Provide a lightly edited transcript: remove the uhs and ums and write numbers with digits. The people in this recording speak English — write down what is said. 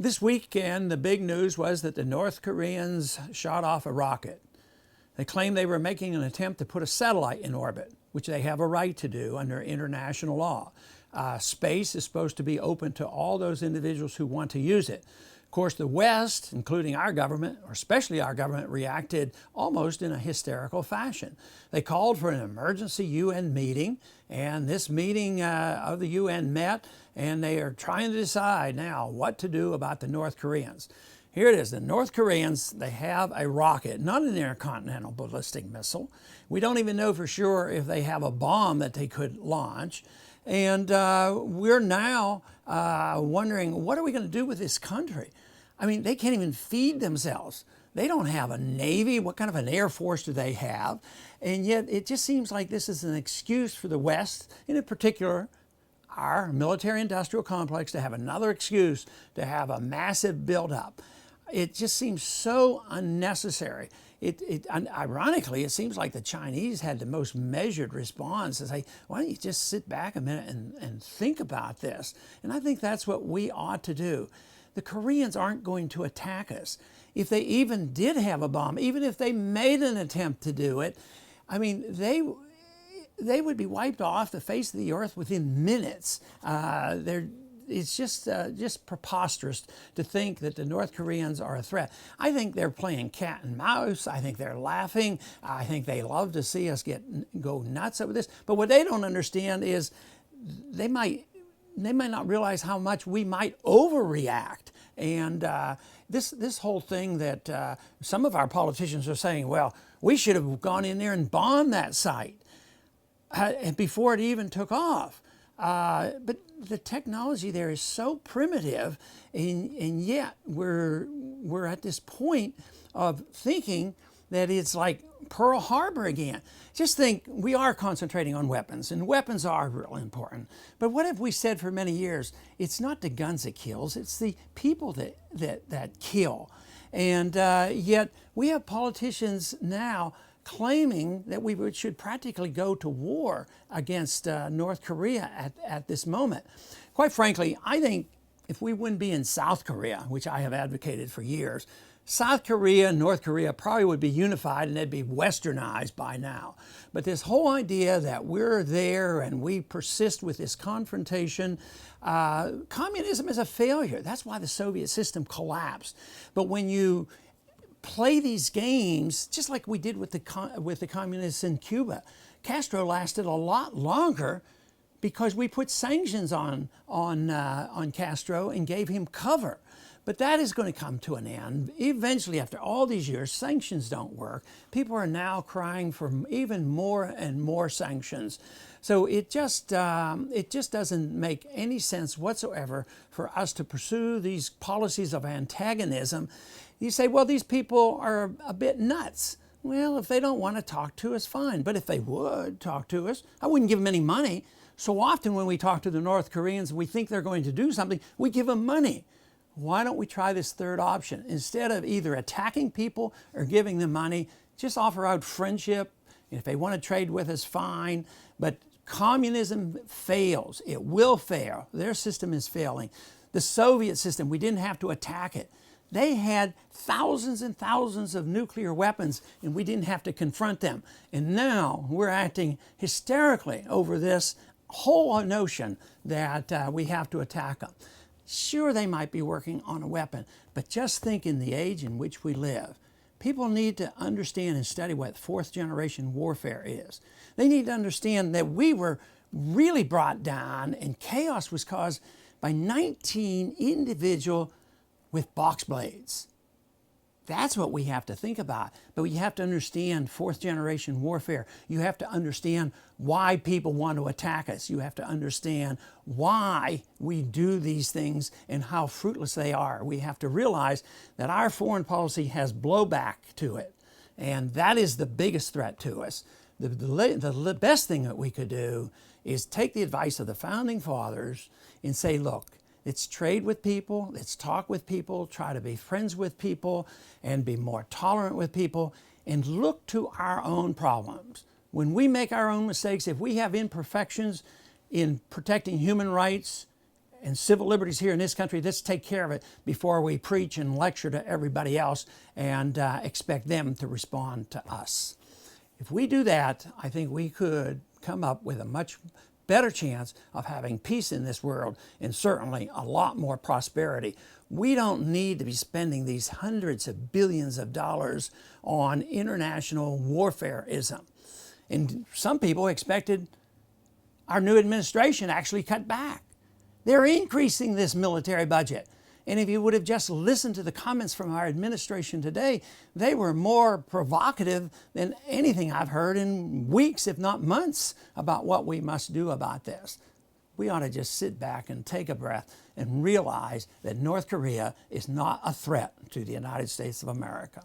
This weekend, the big news was that the North Koreans shot off a rocket. They claimed they were making an attempt to put a satellite in orbit, which they have a right to do under international law. Space is supposed to be open to all those individuals who want to use it. Of course, the West, including our government, or especially our government, reacted almost in a hysterical fashion. They called for an emergency UN meeting, and this meeting of the UN met, and they are trying to decide now what to do about the North Koreans. Here it is, the North Koreans, they have a rocket, not an intercontinental ballistic missile. We don't even know for sure if they have a bomb that they could launch. And we're now wondering, what are we going to do with this country? I mean, they can't even feed themselves. They don't have a Navy. What kind of an Air Force do they have? And yet it just seems like this is an excuse for the West, and in particular, our military-industrial complex, to have another excuse to have a massive buildup. It just seems so unnecessary. Ironically, it seems like the Chinese had the most measured response to say, why don't you just sit back a minute and think about this? And I think that's what we ought to do. The Koreans aren't going to attack us. If they even did have a bomb, even if they made an attempt to do it, I mean, they would be wiped off the face of the earth within minutes. It's just preposterous to think that the North Koreans are a threat. I think they're playing cat and mouse. I think they're laughing. I think they love to see us go nuts over this. But what they don't understand is they might not realize how much we might overreact. And this whole thing that some of our politicians are saying, well, we should have gone in there and bombed that site before it even took off. But the technology there is so primitive, and yet we're at this point of thinking that it's like Pearl Harbor again. Just think, we are concentrating on weapons, and weapons are really important. But what have we said for many years? It's not the guns that kills, it's the people that kill. And yet we have politicians now claiming that we should practically go to war against North Korea at this moment. Quite frankly, I think if we wouldn't be in South Korea, which I have advocated for years, South Korea and North Korea probably would be unified and they'd be westernized by now. But this whole idea that we're there and we persist with this confrontation, communism is a failure. That's why the Soviet system collapsed. But when you play these games, just like we did with the communists in Cuba, Castro lasted a lot longer because we put sanctions on Castro and gave him cover. But that is going to come to an end. Eventually, after all these years, sanctions don't work. People are now crying for even more and more sanctions. So it just doesn't make any sense whatsoever for us to pursue these policies of antagonism. You say, well, these people are a bit nuts. Well, if they don't want to talk to us, fine. But if they would talk to us, I wouldn't give them any money. So often when we talk to the North Koreans and we think they're going to do something, we give them money. Why don't we try this third option? Instead of either attacking people or giving them money, just offer out friendship. If they want to trade with us, fine. But communism fails. It will fail. Their system is failing. The Soviet system, we didn't have to attack it. They had thousands and thousands of nuclear weapons, and we didn't have to confront them. And now we're acting hysterically over this whole notion that we have to attack them. Sure, they might be working on a weapon, but just think in the age in which we live. People need to understand and study what fourth-generation warfare is. They need to understand that we were really brought down, and chaos was caused by 19 individuals with box blades. That's what we have to think about. But you have to understand fourth-generation warfare. You have to understand why people want to attack us. You have to understand why we do these things and how fruitless they are. We have to realize that our foreign policy has blowback to it. And that is the biggest threat to us. The best thing that we could do is take the advice of the Founding Fathers and say, look, let's trade with people, let's talk with people, try to be friends with people, and be more tolerant with people, and look to our own problems. When we make our own mistakes, if we have imperfections in protecting human rights, and civil liberties here in this country. Let's take care of it before we preach and lecture to everybody else and expect them to respond to us. If we do that, I think we could come up with a much better chance of having peace in this world and certainly a lot more prosperity. We don't need to be spending these hundreds of billions of dollars on international warfareism. And some people expected our new administration actually cut back. They're increasing this military budget. And if you would have just listened to the comments from our administration today, they were more provocative than anything I've heard in weeks, if not months, about what we must do about this. We ought to just sit back and take a breath and realize that North Korea is not a threat to the United States of America.